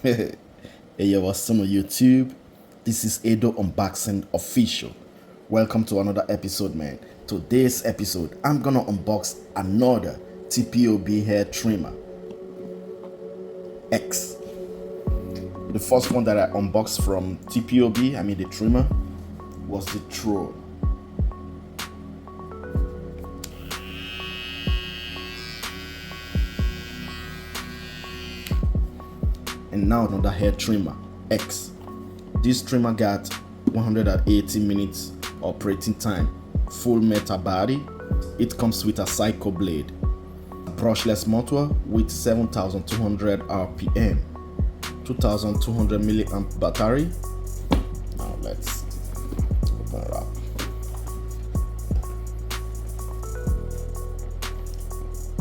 Hey yo, what's up on YouTube? This is Edo Unboxing Official. Welcome to another episode, man. Today's episode, I'm gonna unbox another TPOB hair trimmer X. The first one that I unboxed from TPOB, the trimmer, was the Troll. And now another hair trimmer X. This trimmer got 180 minutes operating time, full metal body. It comes with a cycle blade, a brushless motor with 7,200 RPM, 2,200 milliamp battery. Now let's open it up.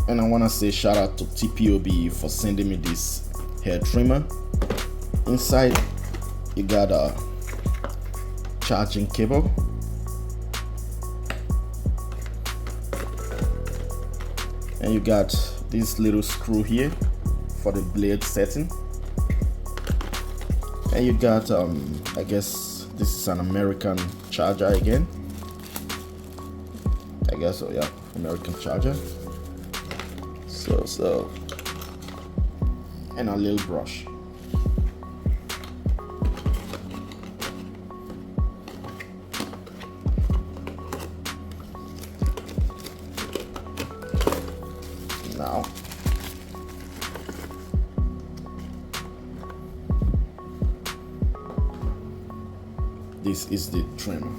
And I want to say shout out to TPOB for sending me this hair trimmer. Inside you got a charging cable, and you got this little screw here for the blade setting, and you got I guess this is an American charger again. I guess so, yeah, American charger. So and a little brush. Now this is the trimmer.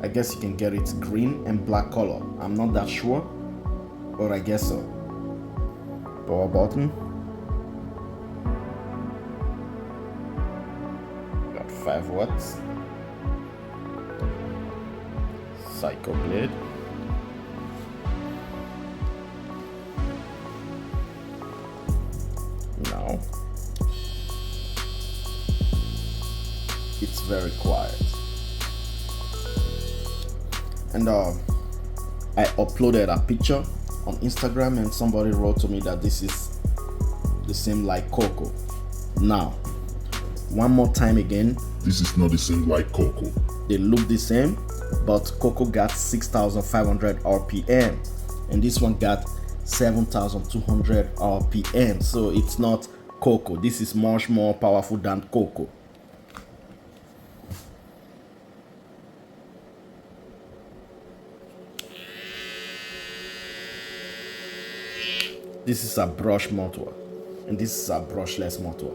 I guess you can get it green and black color. I'm not that sure, but I guess so. Power button. Got 5 watts. Cycle blade. Now it's very quiet. And I uploaded a picture on Instagram, and somebody wrote to me that this is the same like Coco. Now, one more time again, this is not the same like Coco. They look the same, but Coco got 6,500 RPM, and this one got 7,200 RPM. So it's not Coco. This is much more powerful than Coco. This is a brush motor, and this is a brushless motor.